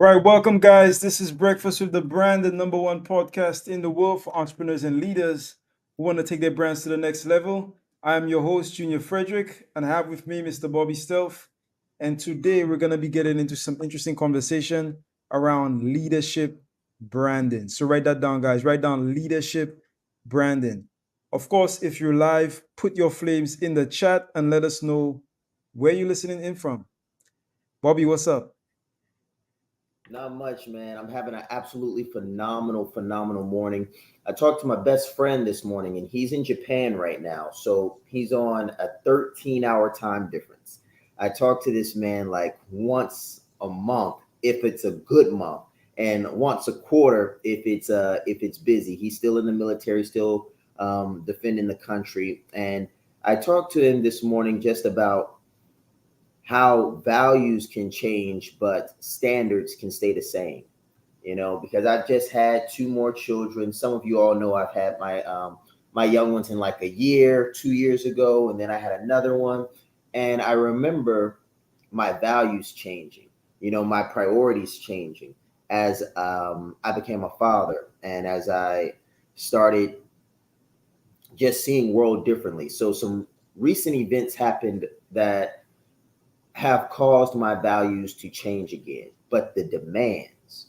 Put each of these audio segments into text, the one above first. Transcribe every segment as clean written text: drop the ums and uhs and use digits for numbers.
Right, welcome, guys. This is Breakfast with the Brand, the number one podcast in the world for entrepreneurs and leaders who want to take their brands to the next level. I am your host, Junior Frederick, and I have with me Mr. Bobby Stealth. And today we're going to be getting into some interesting conversation around leadership branding. So write that down, guys. Write down leadership branding. Of course, if you're live, put your flames in the chat and let us know where you're listening in from. Bobby, what's up? Not much, man. I'm having an absolutely phenomenal morning. I talked to my best friend this morning, and he's in Japan right now. So he's on a 13-hour time difference. I talk to this man like once a month if it's a good month, and once a quarter if it's busy. He's still in the military, still defending the country. And I talked to him this morning just about how values can change, but standards can stay the same. Because I just had two more children. Some of you all know I've had my young ones in like a year, 2 years ago, and then I had another one. And I remember my values changing, my priorities changing as I became a father and as I started just seeing world differently. So some recent events happened that have caused my values to change again. But the demands,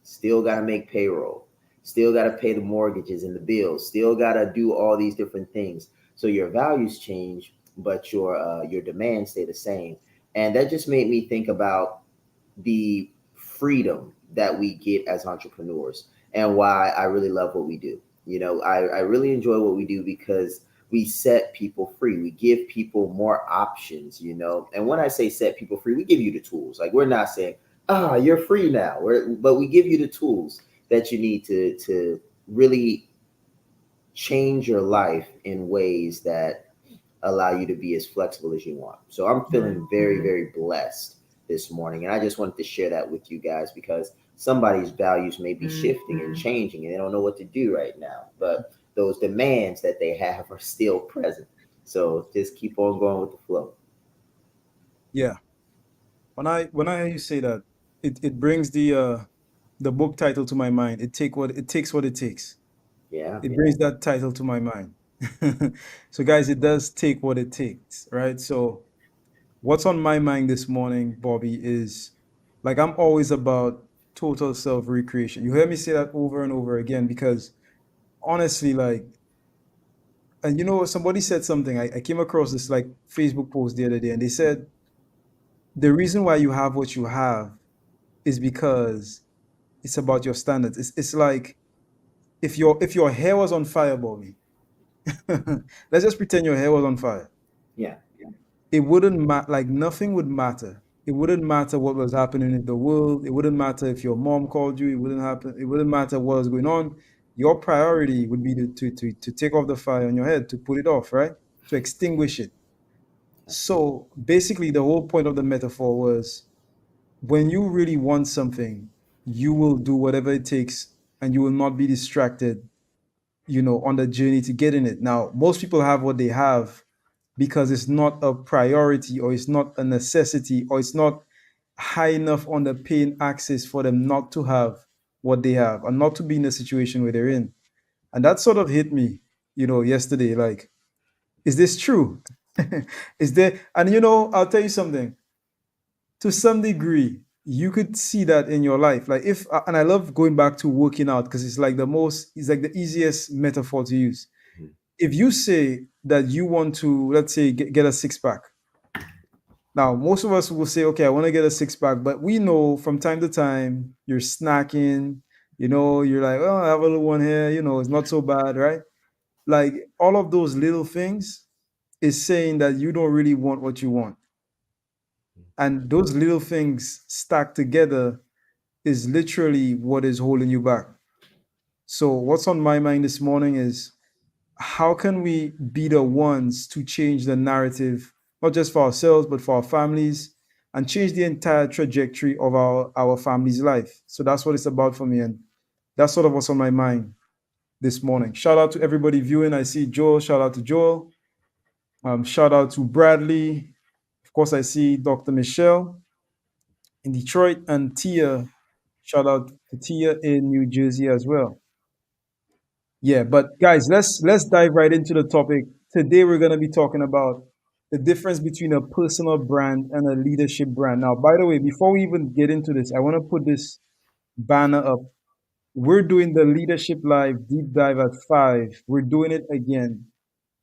still got to make payroll, still got to pay the mortgages and the bills, still got to do all these different things. So your values change, but your demands stay the same. And that just made me think about the freedom that we get as entrepreneurs and why I really love what we do. I really enjoy what we do because we set people free. We give people more options. And when I say set people free, we give you the tools. Like, we're not saying, you're free now. But we give you the tools that you need to really change your life in ways that allow you to be as flexible as you want. So I'm feeling very blessed this morning. And I just wanted to share that with you guys because somebody's values may be shifting and changing and they don't know what to do right now. But those demands that they have are still present. So just keep on going with the flow. Yeah. When I hear you say that, it brings the book title to my mind. It takes what it takes. Yeah. It brings that title to my mind. So guys, it does take what it takes, right? So what's on my mind this morning, Bobby, is like I'm always about total self recreation. You hear me say that over and over again because honestly, like, and somebody said something. I came across this like Facebook post the other day, and they said the reason why you have what you have is because it's about your standards. It's like if your hair was on fire, Bobby. Let's just pretend your hair was on fire. Yeah. It wouldn't matter. Like nothing would matter. It wouldn't matter what was happening in the world. It wouldn't matter if your mom called you. It wouldn't happen. It wouldn't matter what was going on. Your priority would be to take off the fire on your head, to put it off, right? To extinguish it. So basically, the whole point of the metaphor was when you really want something, you will do whatever it takes and you will not be distracted, on the journey to getting it. Now, most people have what they have because it's not a priority or it's not a necessity or it's not high enough on the pain axis for them not to have what they have and not to be in the situation where they're in. And that sort of hit me, yesterday. Like, is this true? Is there, and I'll tell you something to some degree you could see that in your life, like if and I love going back to working out because it's like the easiest metaphor to use. If you say that you want to, let's say, get a six pack. Now most of us will say, okay, I want to get a six pack, but we know from time to time you're snacking, you're like, oh, I have a little one here, it's not so bad, right? Like all of those little things is saying that you don't really want what you want, and those little things stacked together is literally what is holding you back. So, what's on my mind this morning is how can we be the ones to change the narrative, not just for ourselves, but for our families, and change the entire trajectory of our family's life? So, that's what it's about for me. And that's sort of what's on my mind this morning. Shout out to everybody viewing. I see Joel. Shout out to Joel. Shout out to Bradley. Of course, I see Dr. Michelle in Detroit and Tia. Shout out to Tia in New Jersey as well. Yeah, but guys, let's dive right into the topic. Today we're gonna be talking about the difference between a personal brand and a leadership brand. Now, by the way, before we even get into this, I want to put this banner up. We're doing the Leadership Live deep dive at 5. We're doing it again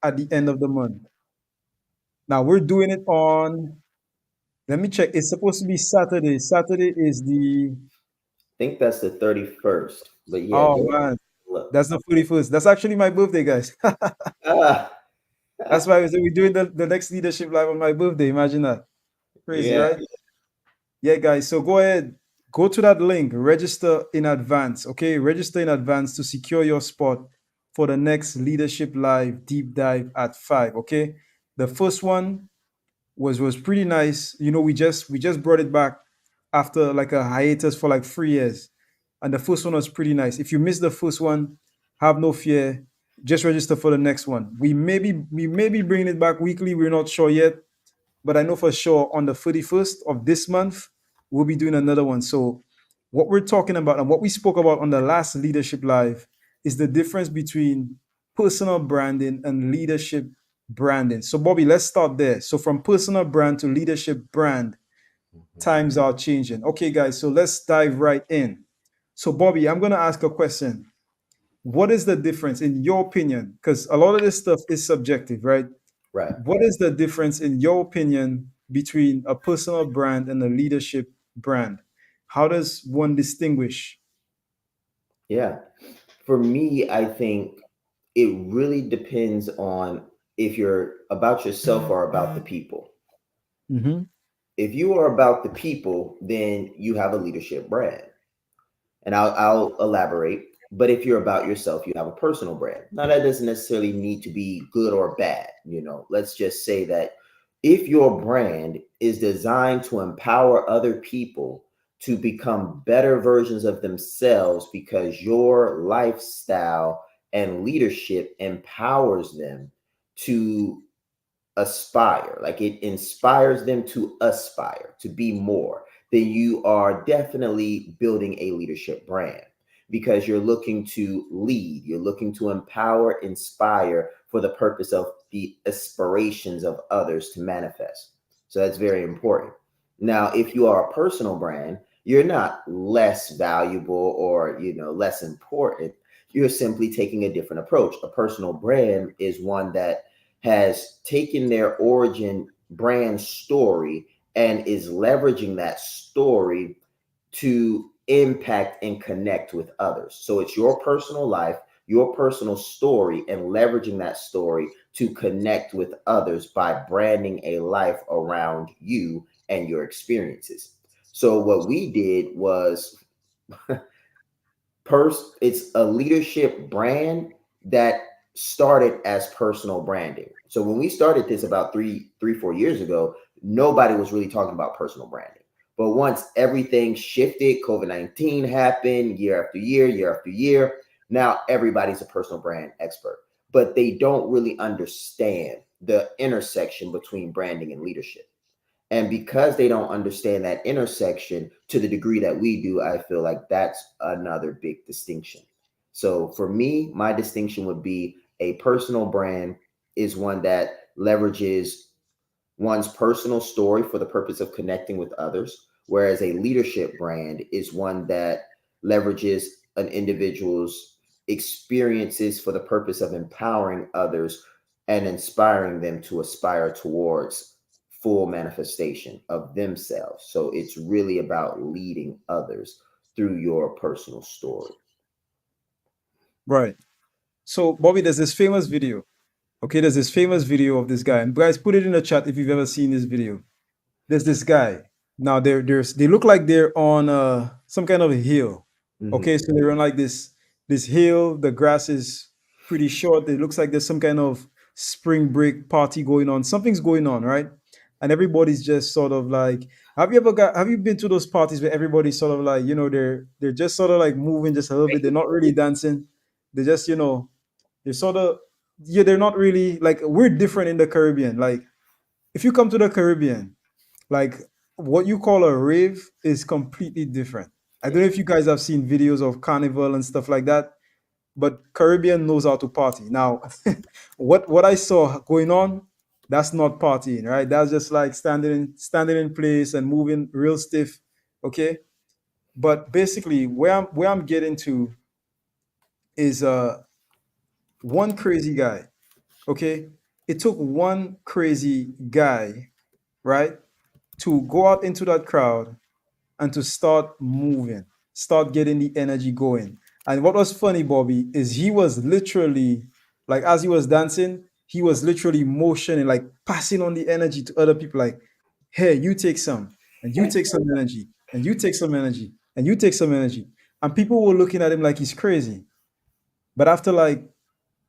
at the end of the month. Now we're doing it on, let me check. It's supposed to be Saturday. Saturday is the, think that's the 31st. But yeah, oh go ahead man, and look. that's the 31st. That's actually my birthday, guys. Ah, That's why we're doing the next leadership live on my birthday. Imagine that. Crazy, yeah. right? Yeah, guys. So go ahead, go to that link, register in advance. Okay, register in advance to secure your spot for the next leadership live deep dive at 5. Okay, the first one was pretty nice. You know, we just brought it back after like a hiatus for like 3 years, and the first one was pretty nice. If you missed the first one, have no fear. Just register for the next one. We may be bringing it back weekly. We're not sure yet, but I know for sure on the 31st of this month, we'll be doing another one. So, what we're talking about and what we spoke about on the last Leadership Live is the difference between personal branding and leadership branding. So, Bobby, let's start there. So, from personal brand to leadership brand, Mhm. times are changing. Okay, guys, so let's dive right in. So, Bobby, I'm going to ask a question. What is the difference in your opinion? Because a lot of this stuff is subjective, right? Right. What is the difference, in your opinion, between a personal brand and a leadership brand? How does one distinguish? Yeah. For me, I think it really depends on if you're about yourself or about the people. Hmm. If you are about the people, then you have a leadership brand. And I'll elaborate. But if you're about yourself, you have a personal brand. Now, that doesn't necessarily need to be good or bad. Let's just say that if your brand is designed to empower other people to become better versions of themselves because your lifestyle and leadership empowers them to aspire, like it inspires them to aspire to be more, then you are definitely building a leadership brand because you're looking to lead, you're looking to empower, inspire for the purpose of the aspirations of others to manifest. So that's very important. Now, if you are a personal brand, you're not less valuable or less important. You're simply taking a different approach. A personal brand is one that has taken their origin brand story and is leveraging that story to impact and connect with others. So it's your personal life, your personal story, and leveraging that story to connect with others by branding a life around you and your experiences. So what we did was it's a leadership brand that started as personal branding. So when we started this about 4 years ago, nobody was really talking about personal branding. But once everything shifted, COVID-19 happened, year after year, now everybody's a personal brand expert. But they don't really understand the intersection between branding and leadership. And because they don't understand that intersection to the degree that we do, I feel like that's another big distinction. So for me, my distinction would be a personal brand is one that leverages one's personal story for the purpose of connecting with others, whereas a leadership brand is one that leverages an individual's experiences for the purpose of empowering others and inspiring them to aspire towards full manifestation of themselves. So it's really about leading others through your personal story. Right. So, Bobby, there's this famous video. Okay, there's this famous video of this guy. And guys, put it in the chat if you've ever seen this video. There's this guy. Now they look like they're on some kind of a hill. Mhm. Okay, so they're on like this hill. The grass is pretty short. It looks like there's some kind of spring break party going on. Something's going on, right? And everybody's just sort of like, have you been to those parties where everybody's sort of like, they're just sort of like moving just a little bit. They're not really dancing. They just, they're sort of, yeah, they're not really like, we're different in the Caribbean. Like if you come to the Caribbean, like what you call a rave is completely different. I don't know if you guys have seen videos of carnival and stuff like that, but Caribbean knows how to party. Now, what I saw going on, that's not partying, right? That's just like standing in place and moving real stiff. Okay. But basically, where I'm getting to is one crazy guy. Okay. It took one crazy guy, right, to go out into that crowd and to start moving, start getting the energy going. And what was funny, Bobby, is he was literally, like, as he was dancing, he was literally motioning, like passing on the energy to other people, like, hey, you take some, and you take some energy, and you take some energy, and you take some energy. And people were looking at him like he's crazy. But after like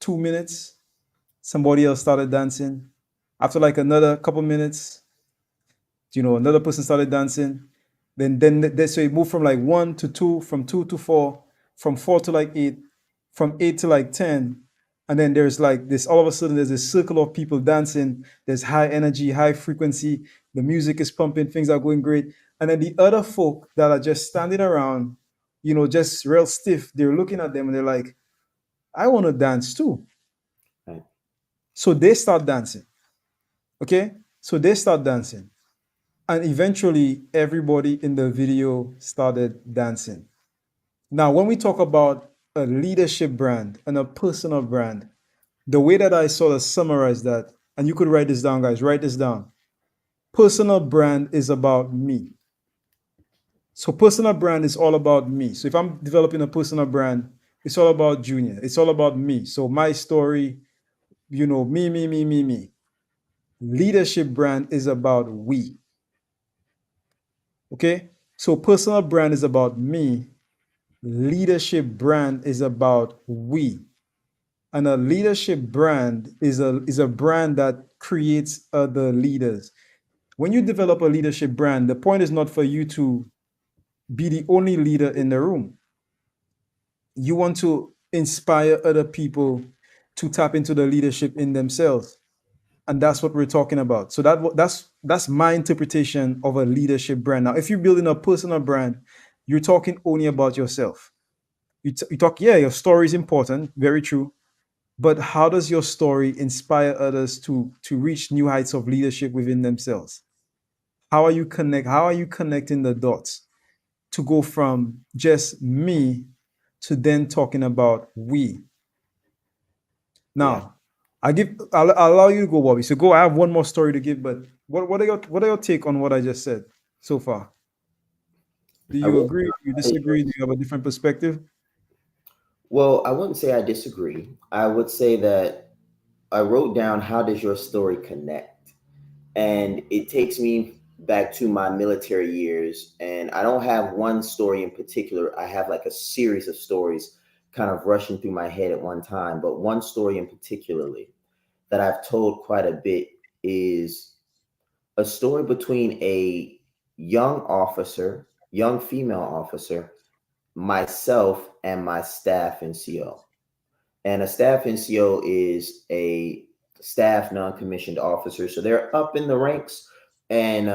2 minutes, somebody else started dancing. After like another couple minutes, another person started dancing. So it moved from like one to two, from two to four, from four to like eight, from eight to like 10. And then there's like this, all of a sudden, there's a circle of people dancing. There's high energy, high frequency. The music is pumping, things are going great. And then the other folk that are just standing around, just real stiff, they're looking at them and they're like, I want to dance too. Right. So they start dancing. Okay. So they start dancing. And eventually, everybody in the video started dancing. Now, when we talk about a leadership brand and a personal brand, the way that I sort of summarize that, and you could write this down, guys, write this down. Personal brand is about me. So, personal brand is all about me. So, if I'm developing a personal brand, it's all about Junior. It's all about me. So, my story, me, me, me, me, me. Leadership brand is about we. Okay. So, personal brand is about me. Leadership brand is about we. And a leadership brand is a brand that creates other leaders. When you develop a leadership brand, the point is not for you to be the only leader in the room. You want to inspire other people to tap into the leadership in themselves. And that's what we're talking about. So that's my interpretation of a leadership brand. Now, if you're building a personal brand, you're talking only about yourself. You talk, yeah, your story is important, very true. But how does your story inspire others to reach new heights of leadership within themselves? How are you connecting the dots to go from just me to then talking about we? Yeah. Now, I'll allow you to go, Bobby. So go. I have one more story to give, but what are your take on what I just said so far? Do I you will agree? Do you say disagree? Do you have a different perspective? Well, I wouldn't say I disagree. I would say that I wrote down how does your story connect? And it takes me back to my military years. And I don't have one story in particular. I have like a series of stories kind of rushing through my head at one time. But one story in particularly that I've told quite a bit is a story between a young officer, young female officer, myself, and my staff NCO. And a staff NCO is a staff non-commissioned officer. So they're up in the ranks. And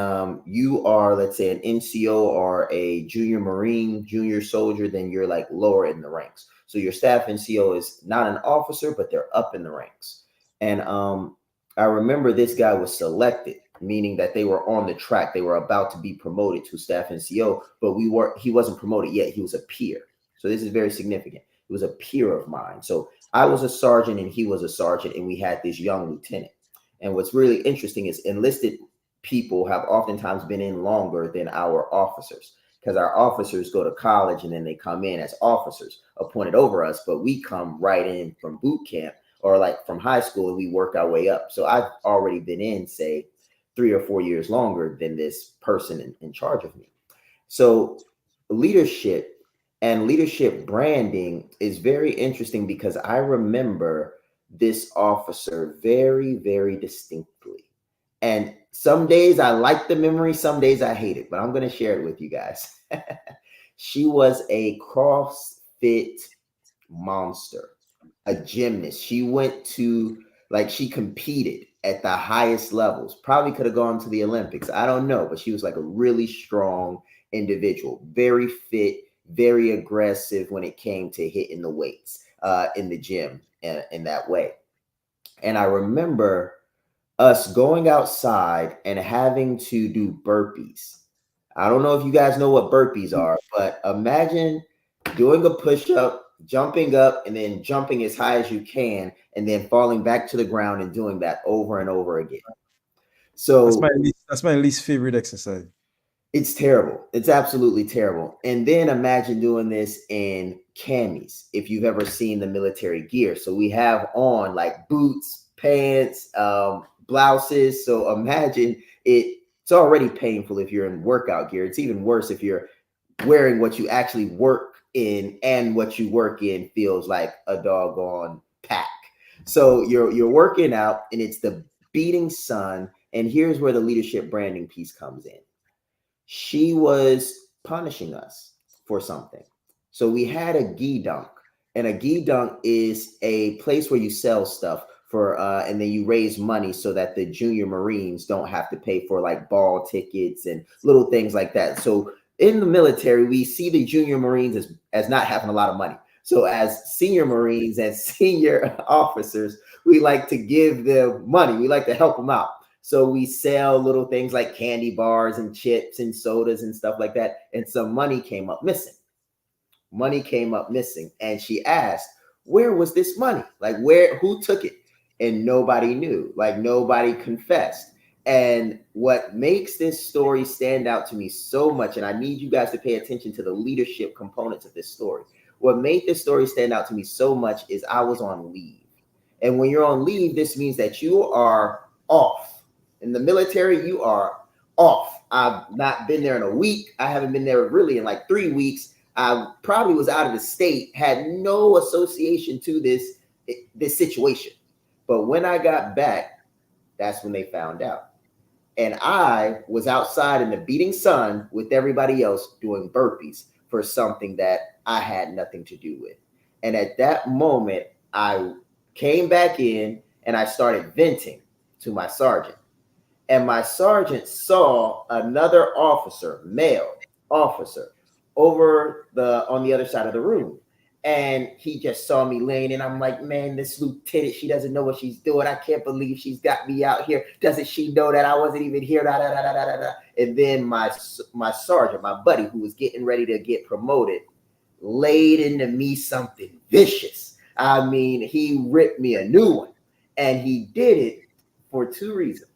you are, let's say, an NCO or a junior Marine, junior soldier, then you're like lower in the ranks. So your staff NCO is not an officer, but they're up in the ranks. And I remember this guy was selected, meaning that they were on the track. They were about to be promoted to staff NCO, but he wasn't promoted yet. He was a peer. So this is very significant. He was a peer of mine. So I was a sergeant and he was a sergeant, and we had this young lieutenant. And what's really interesting is enlisted people have oftentimes been in longer than our officers, because our officers go to college and then they come in as officers appointed over us, but we come right in from boot camp or like from high school and we work our way up. So I've already been in, say, 3 or 4 years longer than this person in charge of me. So leadership and leadership branding is very interesting because I remember this officer very, very distinctly. And some days I like the memory, some days I hate it, but I'm going to share it with you guys. She was a CrossFit monster, a gymnast. She went to, like, she competed at the highest levels, probably could have gone to the Olympics. I don't know, but she was like a really strong individual, very fit, very aggressive when it came to hitting the weights in the gym in that way. And I remember us going outside and having to do burpees. I don't know if you guys know what burpees are, but imagine doing a push up, jumping up, and then jumping as high as you can, and then falling back to the ground and doing that over and over again. That's So my least favorite exercise. it's terrible. It's absolutely terrible. And then imagine doing this in camis, if you've ever seen the military gear. So we have on like boots, pants, blouses. So imagine it's already painful if you're in workout gear. It's even worse if you're wearing what you actually work in, and what you work in feels like a doggone pack. So you're working out and it's the beating sun. And here's where the leadership branding piece comes in. She was punishing us for something. So we had a gi dunk, and a gi dunk is a place where you sell stuff for, and then you raise money so that the junior Marines don't have to pay for like ball tickets and little things like that. So in the military, we see the junior Marines as not having a lot of money. So as senior Marines and senior officers, we like to give them money. We like to help them out. So we sell little things like candy bars and chips and sodas and stuff like that. And some money came up missing. Money came up missing. And she asked, where was this money? Like, who took it? And nobody knew. Like, nobody confessed. And what makes this story stand out to me so much, and I need you guys to pay attention to the leadership components of this story. What made this story stand out to me so much is I was on leave. And when you're on leave, this means that you are off. In the military, you are off. I've not been there in a week. I haven't been there really in like 3 weeks. I probably was out of the state, had no association to this situation. But when I got back, that's when they found out. And I was outside in the beating sun with everybody else doing burpees for something that I had nothing to do with. And at that moment, I came back in and I started venting to my sergeant. And my sergeant saw another officer, male officer, on the other side of the room. And he just saw me laying in. I'm like, man, this lieutenant, she doesn't know what she's doing. I can't believe she's got me out here. Doesn't she know that I wasn't even here? Da, da, da, da, da, da. And then my sergeant, my buddy, who was getting ready to get promoted, laid into me something vicious. I mean, he ripped me a new one. And he did it for two reasons.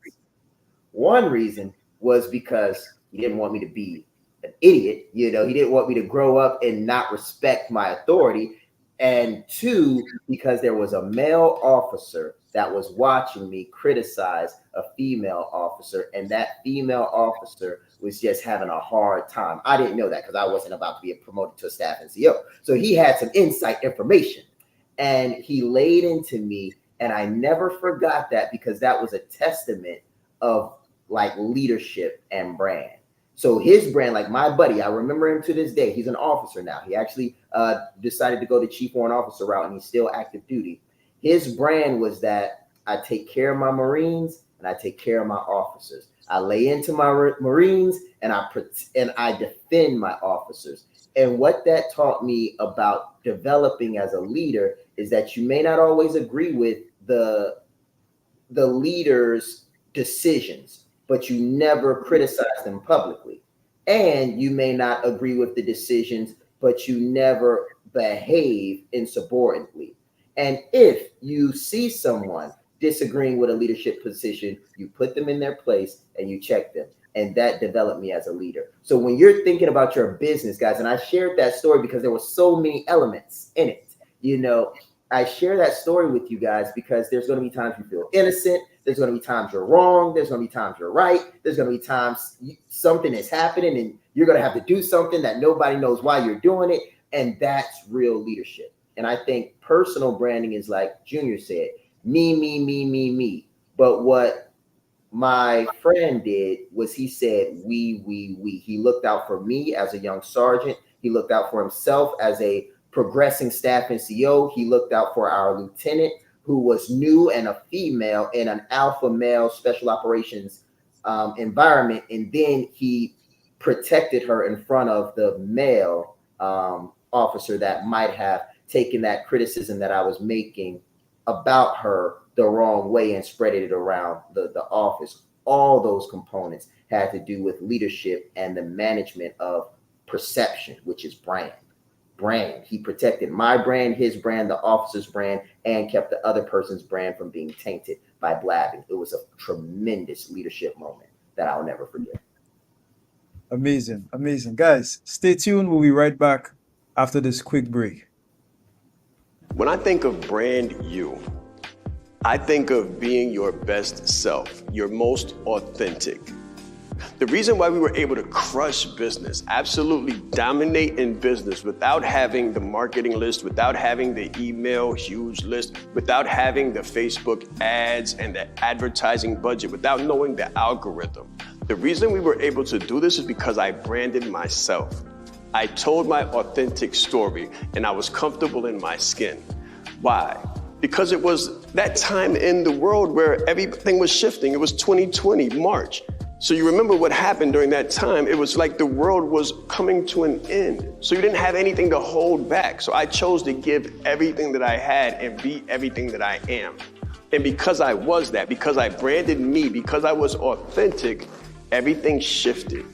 One reason was because he didn't want me to be an idiot. He didn't want me to grow up and not respect my authority. And two, because there was a male officer that was watching me criticize a female officer, and that female officer was just having a hard time. I didn't know that because I wasn't about to be promoted to a staff NCO. So he had some inside information, and he laid into me, and I never forgot that, because that was a testament of like leadership and brand. So his brand, like my buddy, I remember him to this day. He's an officer now. He actually decided to go the chief warrant officer route, and he's still active duty. His brand was that I take care of my Marines and I take care of my officers. I lay into my Marines and I defend my officers. And what that taught me about developing as a leader is that you may not always agree with the leader's decisions, but you never criticize them publicly. And you may not agree with the decisions, but you never behave insubordinately. And if you see someone disagreeing with a leadership position, you put them in their place and you check them. And that developed me as a leader. So when you're thinking about your business, guys, and I shared that story because there were so many elements in it, I share that story with you guys because there's going to be times you feel innocent. There's going to be times you're wrong. There's going to be times you're right. There's going to be times something is happening and you're going to have to do something that nobody knows why you're doing it. And that's real leadership. And I think personal branding is like Junior said, me, me, me, me, me. But what my friend did was he said, we. He looked out for me as a young sergeant. He looked out for himself as a progressing staff NCO. He looked out for our lieutenant, who was new and a female in an alpha male special operations environment. And then he protected her in front of the male officer that might have taken that criticism that I was making about her the wrong way and spread it around the office. All those components had to do with leadership and the management of perception, which is brand. Brand. He protected my brand, his brand, the officer's brand, and kept the other person's brand from being tainted by blabbing. It was a tremendous leadership moment that I'll never forget. Amazing, amazing. Guys, stay tuned. We'll be right back after this quick break. When I think of brand you, I think of being your best self, your most authentic. The reason why we were able to crush business, absolutely dominate in business without having the marketing list, without having the email huge list, without having the Facebook ads and the advertising budget, without knowing the algorithm. The reason we were able to do this is because I branded myself. I told my authentic story and I was comfortable in my skin. Why? Because it was that time in the world where everything was shifting. It was 2020, March. So you remember what happened during that time. It was like the world was coming to an end. So you didn't have anything to hold back. So I chose to give everything that I had and be everything that I am. And because I was that, because I branded me, because I was authentic, everything shifted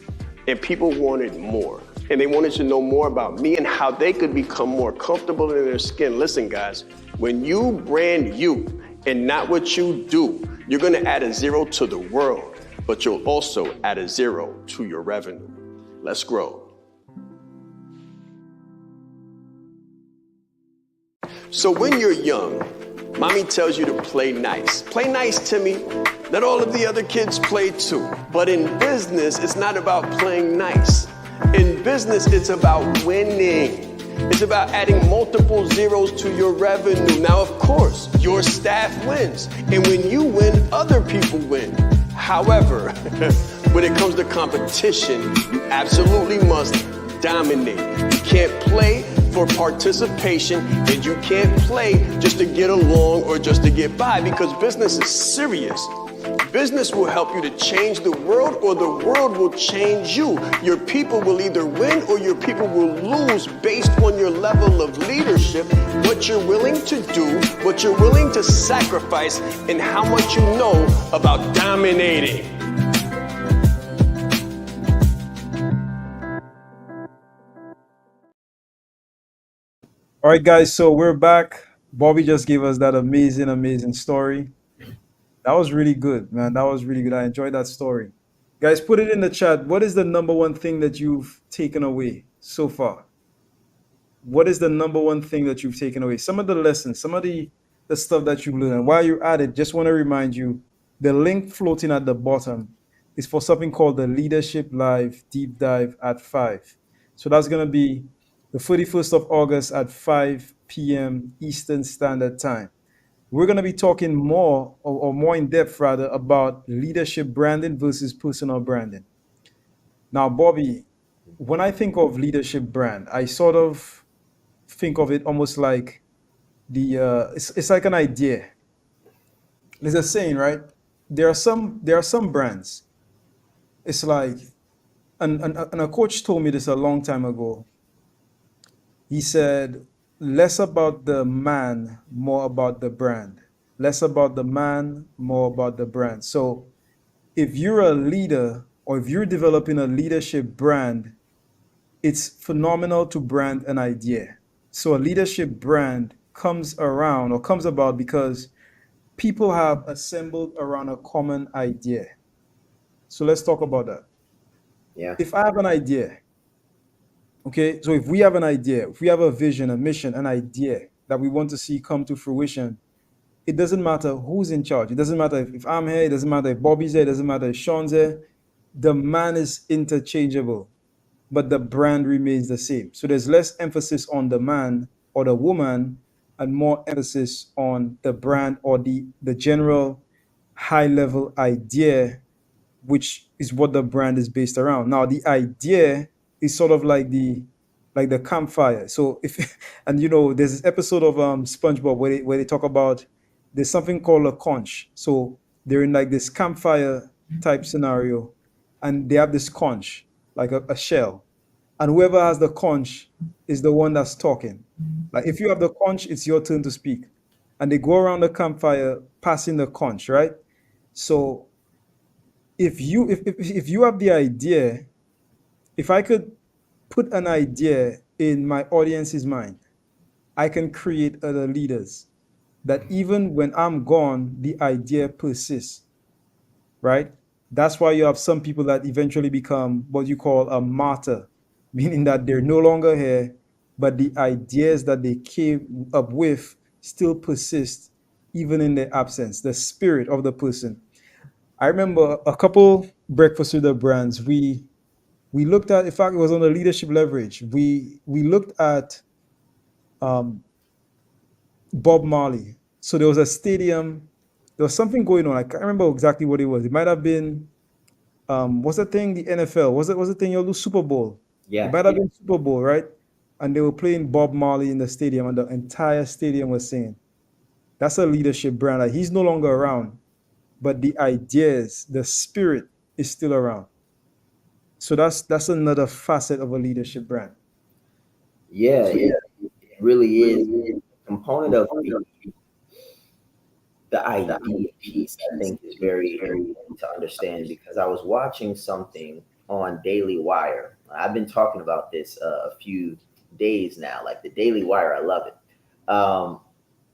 and people wanted more. And they wanted to know more about me and how they could become more comfortable in their skin. Listen, guys, when you brand you and not what you do, you're gonna add a zero to the world, but you'll also add a zero to your revenue. Let's grow. So when you're young, mommy tells you to play nice. Play nice, Timmy. Let all of the other kids play too. But in business, it's not about playing nice. In business, it's about winning. It's about adding multiple zeros to your revenue. Now, of course, your staff wins. And when you win, other people win. However, when it comes to competition, you absolutely must dominate. You can't play for participation, and you can't play just to get along or just to get by, because business is serious. Business will help you to change the world, or the world will change you. Your people will either win or your people will lose based on your level of leadership, what you're willing to do, what you're willing to sacrifice, and how much you know about dominating. All right, guys, so we're back. Bobby just gave us that amazing, amazing story. That was really good, man. That was really good. I enjoyed that story. Guys, put it in the chat. What is the number one thing that you've taken away so far? What is the number one thing that you've taken away? Some of the lessons, some of the stuff that you've learned. And while you're at it, just want to remind you, the link floating at the bottom is for something called the Leadership Live Deep Dive at 5. So that's going to be the 31st of August at 5 p.m. Eastern Standard Time. We're going to be talking more or more in depth rather about leadership branding versus personal branding. Now, Bobby, when I think of leadership brand, I sort of think of it almost like it's like an idea. There's a saying, right? There are some brands. It's like and a coach told me this a long time ago. He said, less about the man, more about the brand. Less about the man, more about the brand. So if you're a leader or if you're developing a leadership brand, it's phenomenal to brand an idea. So a leadership brand comes around or comes about because people have assembled around a common idea. So let's talk about that. Yeah. If I have an idea, okay, so if we have an idea, if we have a vision, a mission, an idea that we want to see come to fruition, it doesn't matter who's in charge. It doesn't matter if I'm here, it doesn't matter if Bobby's there, it doesn't matter if Sean's there. The man is interchangeable, but the brand remains the same. So there's less emphasis on the man or the woman and more emphasis on the brand or the general high level idea, which is what the brand is based around. Now, the idea is sort of like the campfire. So if and there's this episode of SpongeBob where they talk about there's something called a conch. So they're in like this campfire type scenario, and they have this conch like a shell. and whoever has the conch is the one that's talking. Like if you have the conch, it's your turn to speak. And they go around the campfire passing the conch, right? So if you have the idea, if I could put an idea in my audience's mind, I can create other leaders that even when I'm gone, the idea persists, right? That's why you have some people that eventually become what you call a martyr, meaning that they're no longer here, but the ideas that they came up with still persist even in their absence, the spirit of the person. I remember a couple breakfast with the brands. We looked at, in fact, it was on the leadership leverage. We looked at um, Bob Marley. So there was a stadium. There was something going on. I can't remember exactly what it was. It might have been what's the thing? The NFL. Was the thing you'll do Super Bowl? It Yeah. might have been Super Bowl, right? And they were playing Bob Marley in the stadium, and the entire stadium was singing. That's a leadership brand. Like he's no longer around, but the ideas, the spirit is still around. So that's another facet of a leadership brand. Yeah, it really is. A component of the idea piece, I think, is very important to understand because I was watching something on Daily Wire. I've been talking about this a few days now, like the Daily Wire. I love it.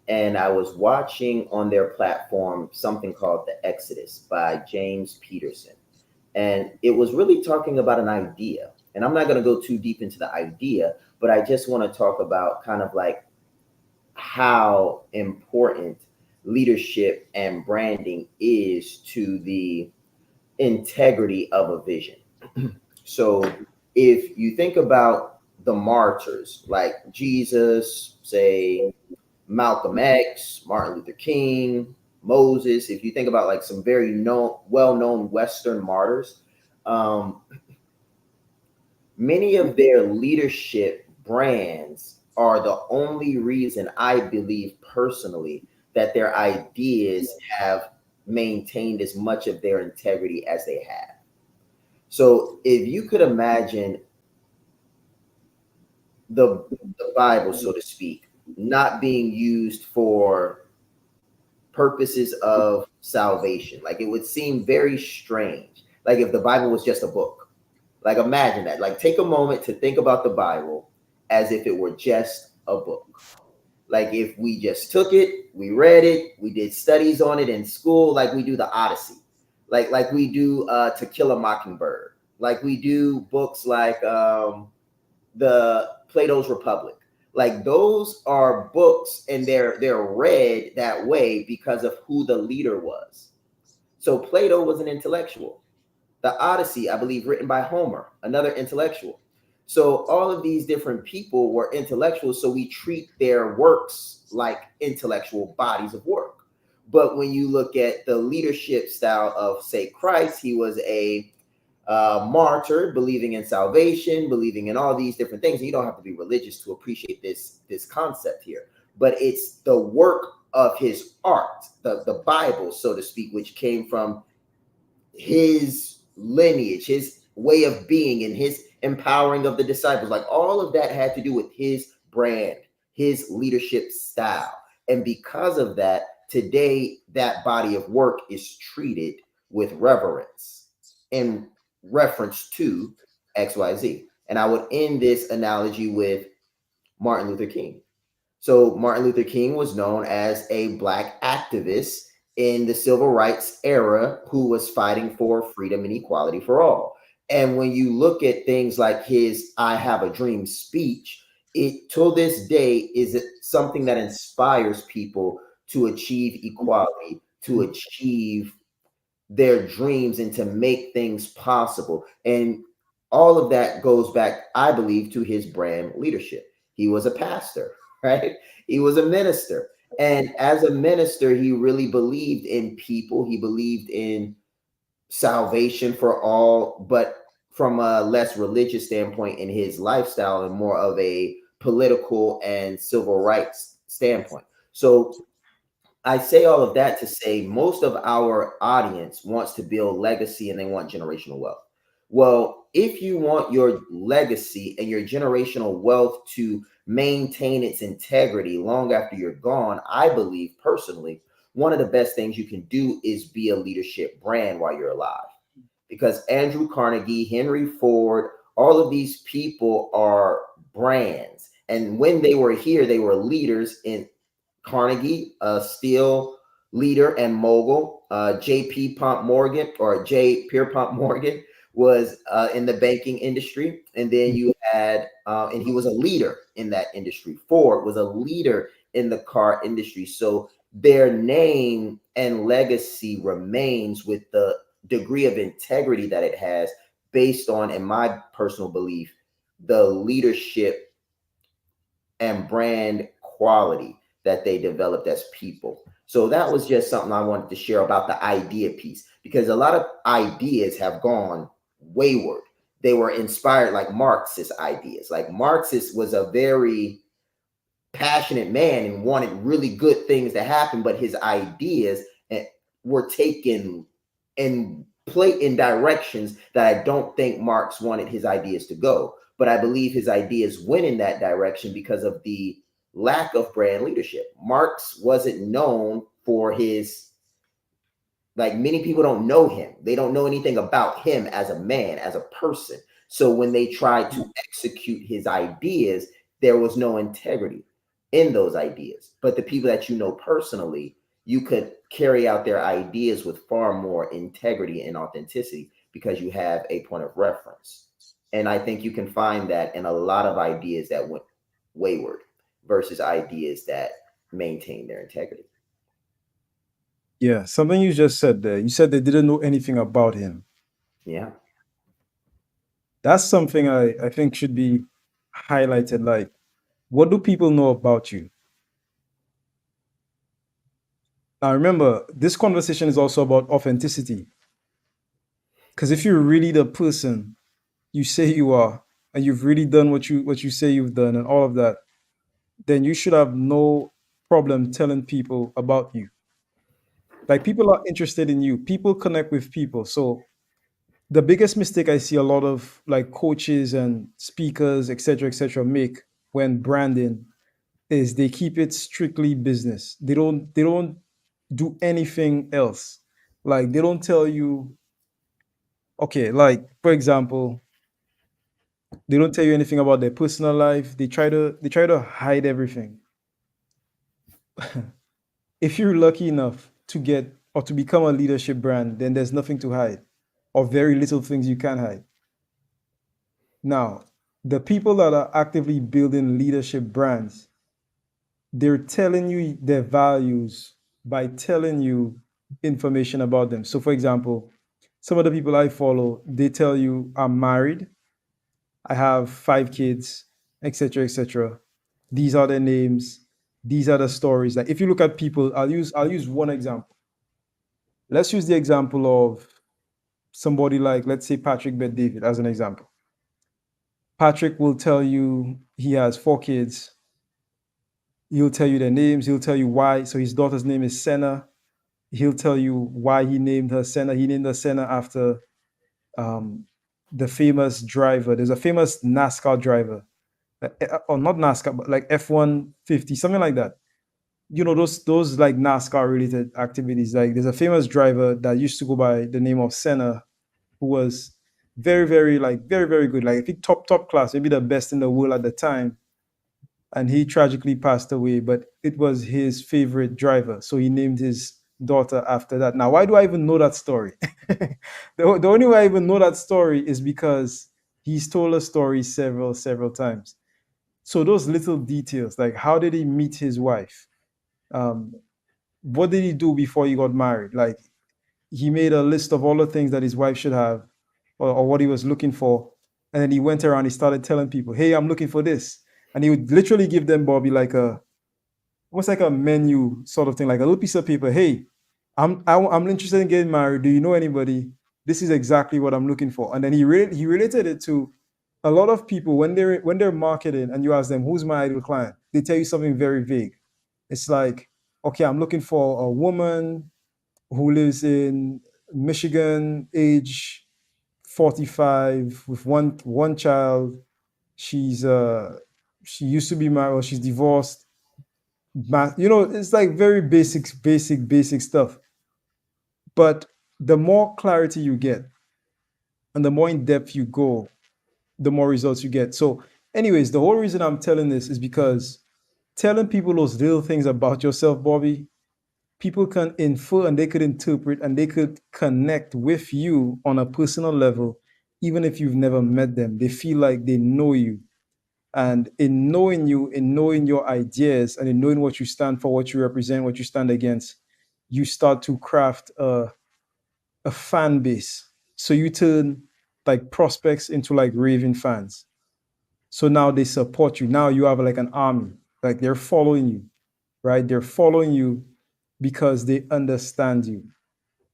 And I was watching on their platform something called The Exodus by James Peterson. And it was really talking about an idea. And I'm not going to go too deep into the idea, but I just want to talk about kind of like how important leadership and branding is to the integrity of a vision. So if you think about the martyrs like Jesus, say Malcolm X, Martin Luther King, Moses, if you think about like some very well-known Western martyrs, um, many of their leadership brands are the only reason I believe personally that their ideas have maintained as much of their integrity as they have. So if you could imagine the Bible, so to speak, not being used for purposes of salvation, like it would seem very strange. Like if the Bible was just a book. Like imagine that. Like take a moment to think about the Bible as if it were just a book. Like if we just took it, we read it, we did studies on it in school, like we do the Odyssey, like we do To Kill a Mockingbird, like we do books like the Plato's Republic. Like those are books, and they're read that way because of who the leader was. So Plato was an intellectual. The Odyssey, I believe, written by Homer, another intellectual. So all of these different people were intellectuals. So we treat their works like intellectual bodies of work. But when you look at the leadership style of, say, Christ, he was a martyr, believing in salvation, believing in all these different things. And you don't have to be religious to appreciate this concept here. But it's the work of his art, the Bible, so to speak, which came from his lineage, his way of being, and his empowering of the disciples. Like all of that had to do with his brand, his leadership style. And because of that, today that body of work is treated with reverence in reference to XYZ. And I would end this analogy with Martin Luther King. So Martin Luther King was known as a Black activist in the civil rights era who was fighting for freedom and equality for all. And when you look at things like his I Have a Dream speech, it till this day is something that inspires people to achieve equality, to achieve their dreams, and to make things possible. And all of that goes back, I believe, to his brand leadership. He was a pastor, right? He was a minister. And as a minister, he really believed in people. He believed in salvation for all, but from a less religious standpoint in his lifestyle and more of a political and civil rights standpoint. So I say all of that to say most of our audience wants to build legacy and they want generational wealth. Well, if you want your legacy and your generational wealth to maintain its integrity long after you're gone, I believe personally, one of the best things you can do is be a leadership brand while you're alive. Because Andrew Carnegie, Henry Ford, all of these people are brands. And when they were here, they were leaders. In Carnegie, a steel leader and mogul. J.P. Pomp Morgan, or J. Pierpont Morgan, was in the banking industry. And then you had, and he was a leader in that industry. Ford was a leader in the car industry. So their name and legacy remains with the degree of integrity that it has, based on, in my personal belief, the leadership and brand quality that they developed as people. So that was just something I wanted to share about the idea piece, because a lot of ideas have gone wayward. They were inspired like Marxist ideas. Like Marxist was a very passionate man and wanted really good things to happen, but his ideas were taken and play in directions that I don't think Marx wanted his ideas to go. But I believe his ideas went in that direction because of the lack of brand leadership. Marx wasn't known for his, like, many people don't know him. They don't know anything about him as a man, as a person. So when they tried to execute his ideas, there was no integrity in those ideas. But the people that you know personally, you could carry out their ideas with far more integrity and authenticity because you have a point of reference. And I think you can find that in a lot of ideas that went wayward versus ideas that maintain their integrity. Yeah, something you just said there. You said they didn't know anything about him. Yeah. That's something I think should be highlighted. Like, what do people know about you? Now, remember, this conversation is also about authenticity. Because if you're really the person you say you are, and you've really done what you say you've done, and all of that, then you should have no problem telling people about you. Like, people are interested in you. People connect with people. So the biggest mistake I see a lot of like coaches and speakers, etc., make when branding is they keep it strictly business. They don't do anything else. Like, they don't tell you, okay, like for example, they don't tell you anything about their personal life. They try to hide everything. If you're lucky enough to get or to become a leadership brand, then there's nothing to hide, or very little things you can hide. Now, the people that are actively building leadership brands, they're telling you their values by telling you information about them. So, for example, some of the people I follow, they tell you, I'm married, I have 5 kids, etc., etc. These are their names. These are the stories. Like, if you look at people, I'll use one example. Let's use the example of somebody like, let's say, Patrick Bet David as an example. Patrick will tell you he has 4 kids. He'll tell you their names. He'll tell you why. So his daughter's name is Senna. He'll tell you why he named her Senna. He named her Senna after um, the famous driver. There's a famous NASCAR driver, or not NASCAR, but like F-150, something like that. Those like NASCAR related activities. Like, there's a famous driver that used to go by the name of Senna, who was very, very, like, very, very good. Like, I think top class, maybe the best in the world at the time. And he tragically passed away, but it was his favorite driver. So he named his daughter after that. Now, why do I even know that story? The only way I even know that story is because he's told a story several times. So those little details, like how did he meet his wife? Um, what did he do before he got married? Like, he made a list of all the things that his wife should have, or what he was looking for. And then he went around, he started telling people, hey, I'm looking for this. And he would literally give them, Bobby, like almost like a menu sort of thing, like a little piece of paper. Hey, I'm interested in getting married. Do you know anybody? This is exactly what I'm looking for. And then he related it to a lot of people when they're marketing, and you ask them, who's my ideal client? They tell you something very vague. It's like, okay, I'm looking for a woman who lives in Michigan, age 45 with one child. She's she used to be married, or she's divorced. You know, it's like very basic stuff. But the more clarity you get and the more in depth you go, the more results you get. So, anyways, the whole reason I'm telling this is because telling people those little things about yourself, Bobby, people can infer and they could interpret and they could connect with you on a personal level, even if you've never met them. They feel like they know you. And in knowing you, in knowing your ideas, and in knowing what you stand for, what you represent, what you stand against, you start to craft a fan base. So you turn like prospects into like raving fans. So now they support you. Now you have like an army. Like they're following you, right? They're following you because they understand you.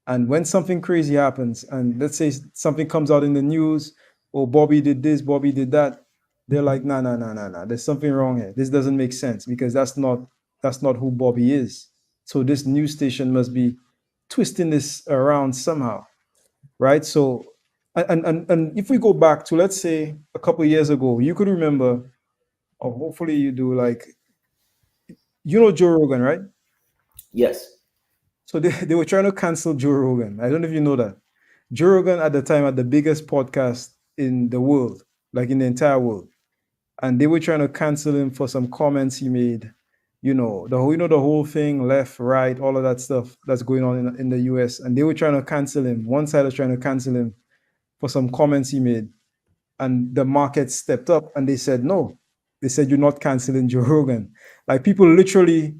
And when something crazy happens, and let's say something comes out in the news, oh, Bobby did this, Bobby did that, they're like, nah, nah, nah, nah, nah. There's something wrong here. This doesn't make sense because that's not who Bobby is. So this news station must be twisting this around somehow, right? So, and if we go back to, let's say, a couple of years ago, you could remember, or hopefully you do, like, Joe Rogan, right? Yes. So they were trying to cancel Joe Rogan. I don't know if you know that. Joe Rogan at the time had the biggest podcast in the world, like in the entire world. And they were trying to cancel him for some comments he made. The whole thing, left, right, all of that stuff that's going on in the US. And they were trying to cancel him. One side was trying to cancel him for some comments he made. And the market stepped up and they said no. They said, you're not canceling Joe Rogan. Like people literally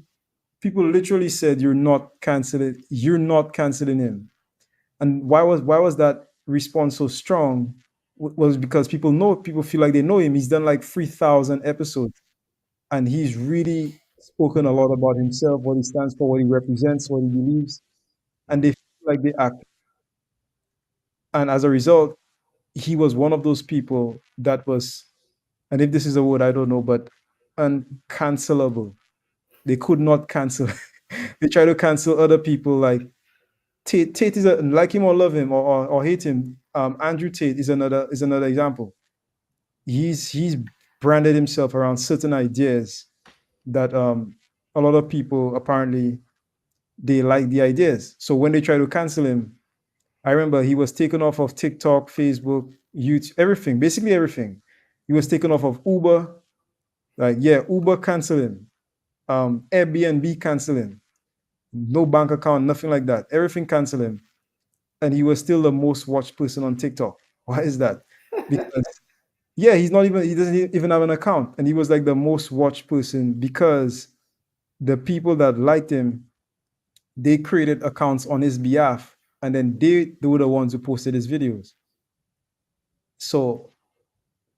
said, you're not canceling him. And why was that response so strong? Was because people feel like they know him. He's done like 3,000 episodes, and he's really spoken a lot about himself, what he stands for, what he represents, what he believes, and they feel like they act. And as a result, he was one of those people that was, and if this is a word, I don't know, but uncancelable. They could not cancel. They try to cancel other people, like Tate is like him or love him, or hate him. Andrew Tate is another example. He's branded himself around certain ideas that a lot of people apparently they like the ideas. So when they try to cancel him, I remember he was taken off of TikTok, Facebook, YouTube, everything, basically everything. He was taken off of Uber. Like, yeah, Uber cancel him. Airbnb cancel him. No bank account, nothing like that. Everything cancel him. And he was still the most watched person on TikTok. Why is that? Because yeah, he doesn't even have an account. And he was like the most watched person because the people that liked him, they created accounts on his behalf. And then they were the ones who posted his videos. So,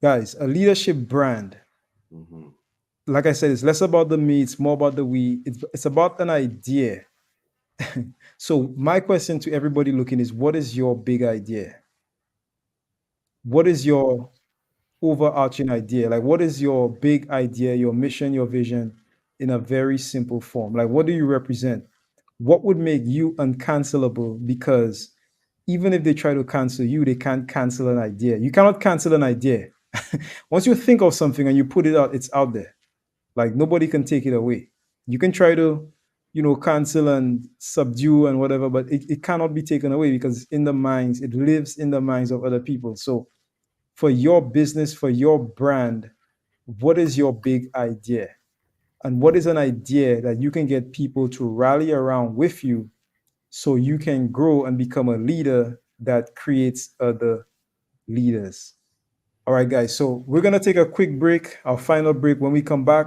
guys, a leadership brand, like I said, it's less about the me, it's more about the we. It's about an idea. So my question to everybody looking is, what is your big idea? What is your overarching idea? Like, what is your big idea, your mission, your vision in a very simple form? Like, what do you represent? What would make you uncancelable? Because even if they try to cancel you, they can't cancel an idea. You cannot cancel an idea. Once you think of something and you put it out, it's out there. Like, nobody can take it away. You can try to, cancel and subdue and whatever, but it cannot be taken away because it lives in the minds of other people. So for your business, for your brand, what is your big idea? And what is an idea that you can get people to rally around with you so you can grow and become a leader that creates other leaders? All right, guys. So we're going to take a quick break, our final break. When we come back,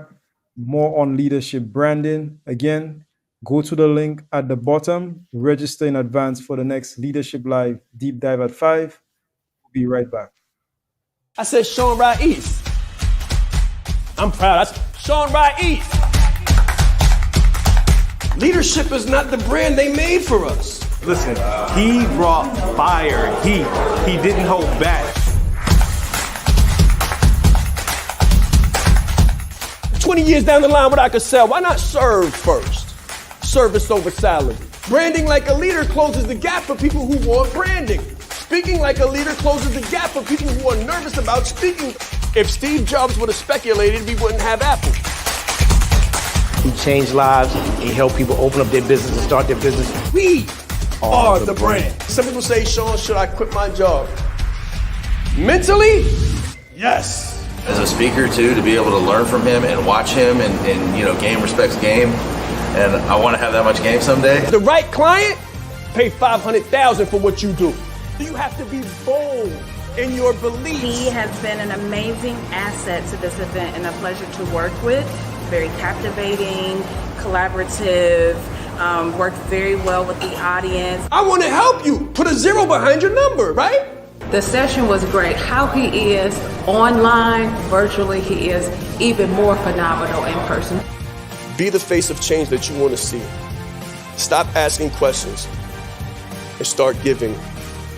more on leadership branding. Again, go to the link at the bottom, register in advance for the next Leadership Live Deep Dive at 5. We'll be right back. I said Shaan right east. I'm proud. I said Shaan right east. Leadership is not the brand they made for us. Listen, he brought fire, heat. He didn't hold back. 20 years down the line, what I could sell, why not serve first? Service over salary. Branding like a leader closes the gap for people who want branding. Speaking like a leader closes the gap for people who are nervous about speaking. If Steve Jobs would have speculated, we wouldn't have Apple. He changed lives. He helped people open up their business and start their business. We are the brand. Some people say, Shaan, should I quit my job? Mentally, yes. As a speaker too, to be able to learn from him and watch him and game respects game. And I want to have that much game someday. The right client, pay $500,000 for what you do. You have to be bold in your beliefs. He has been an amazing asset to this event and a pleasure to work with. Very captivating, collaborative, worked very well with the audience. I want to help you. Put a 0 behind your number, right? The session was great. How he is online, virtually, he is even more phenomenal in person. Be the face of change that you want to see. Stop asking questions and start giving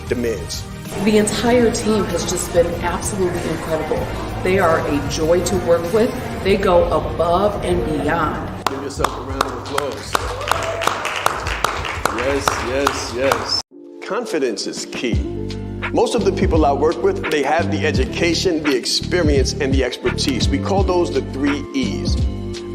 demands. The entire team has just been absolutely incredible. They are a joy to work with. They go above and beyond. Give yourself a round of applause. Yes. Confidence is key. Most of the people I work with, they have the education, the experience, and the expertise. We call those the 3 E's.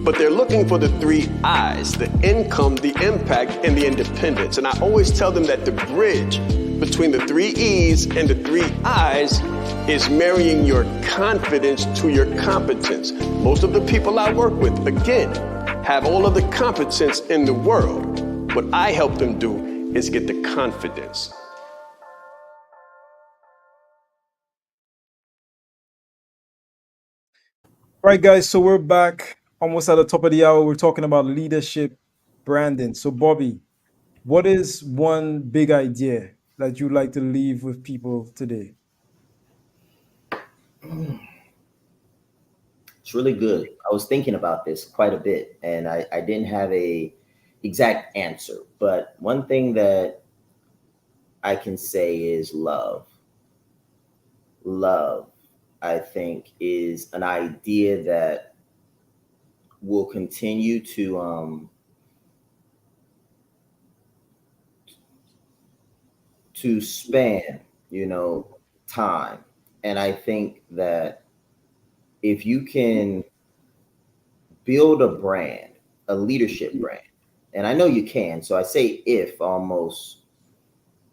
But they're looking for the 3 I's, the income, the impact, and the independence. And I always tell them that the bridge between the 3 E's and the 3 I's is marrying your confidence to your competence. Most of the people I work with, again, have all of the competence in the world. What I help them do is get the confidence. All right, guys, so we're back almost at the top of the hour. We're talking about leadership branding. So, Bobby, what is one big idea that you'd like to leave with people today? It's really good. I was thinking about this quite a bit, and I didn't have a exact answer. But one thing that I can say is love. Love, I think, is an idea that will continue to span, time. And I think that if you can build a brand, a leadership brand, and I know you can, so I say if almost,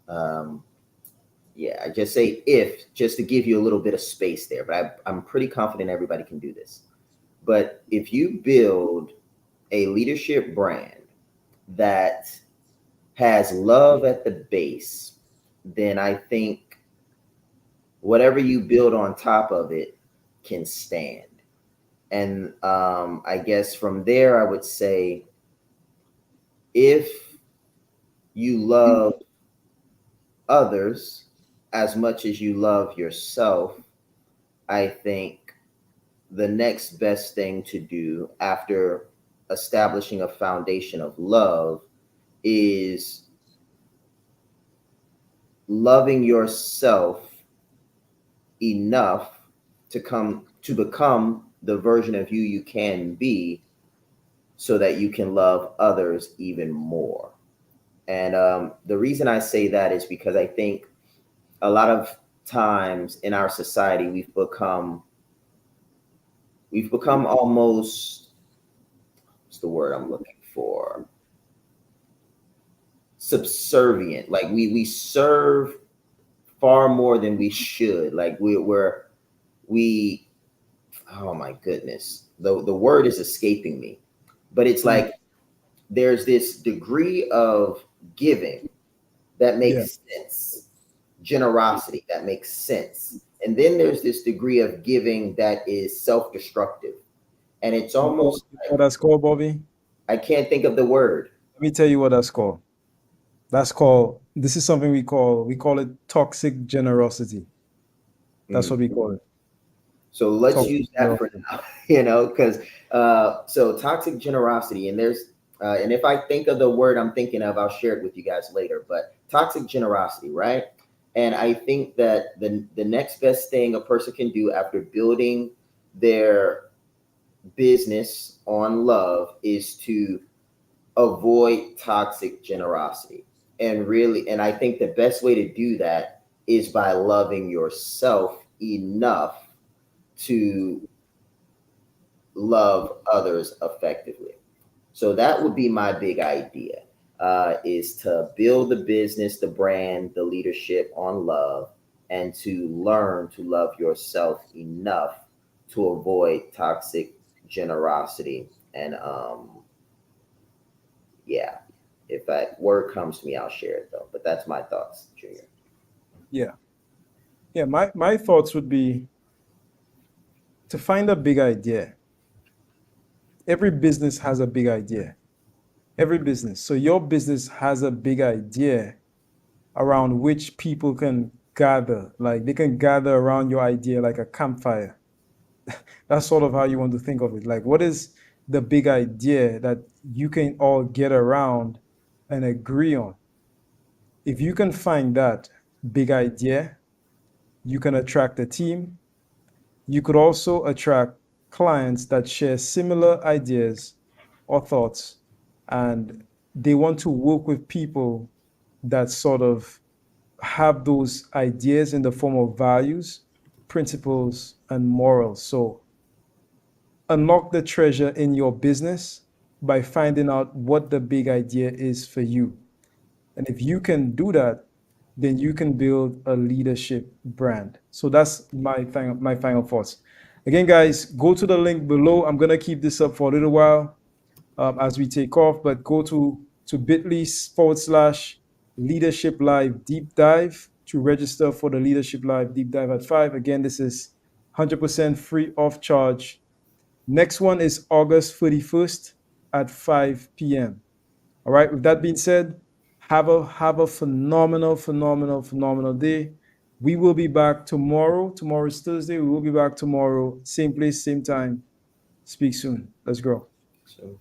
I just say if, just to give you a little bit of space there, but I'm pretty confident everybody can do this. But if you build a leadership brand that has love at the base, then I think whatever you build on top of it can stand. And I guess from there, I would say, if you love others as much as you love yourself, I think the next best thing to do after establishing a foundation of love is loving yourself enough to become the version of you can be, so that you can love others even more. And the reason I say that is because I think a lot of times in our society, we've become almost, what's the word I'm looking for? Subservient. Like we serve far more than we should. Like we oh my goodness, the word is escaping me, but it's like there's this degree of giving that makes sense, generosity that makes sense, and then there's this degree of giving that is self-destructive, and it's almost what that's called, Bobby? I can't think of the word. Let me tell you what that's called. This is something we call it toxic generosity. That's what we call it. So let's use that for now, because so toxic generosity, and there's and if I think of the word I'm thinking of, I'll share it with you guys later. But toxic generosity, right? And I think that the next best thing a person can do after building their business on love is to avoid toxic generosity. And I think the best way to do that is by loving yourself enough to love others effectively. So that would be my big idea, is to build the business, the brand, the leadership on love, and to learn to love yourself enough to avoid toxic generosity. And yeah, if that word comes to me, I'll share it though. But that's my thoughts, Junior. Yeah. Yeah. My thoughts would be to find a big idea. Every business has a big idea. Every business. So your business has a big idea around which people can gather. Like they can gather around your idea like a campfire. That's sort of how you want to think of it. Like, what is the big idea that you can all get around and agree on? If you can find that big idea, you can attract a team. You could also attract clients that share similar ideas or thoughts, and they want to work with people that sort of have those ideas in the form of values, principles, and morals. So unlock the treasure in your business by finding out what the big idea is for you. And if you can do that, then you can build a leadership brand. So that's my final thoughts. Again, guys, go to the link below. I'm gonna keep this up for a little while as we take off, but go to bit.ly/ leadership live deep dive to register for the leadership live deep dive at 5. Again, this is 100% free of charge. Next one is August 31st at 5 p.m. All right. With that being said, have a phenomenal day. We will be back tomorrow. Tomorrow is Thursday. We will be back tomorrow. Same place, same time. Speak soon. Let's go. So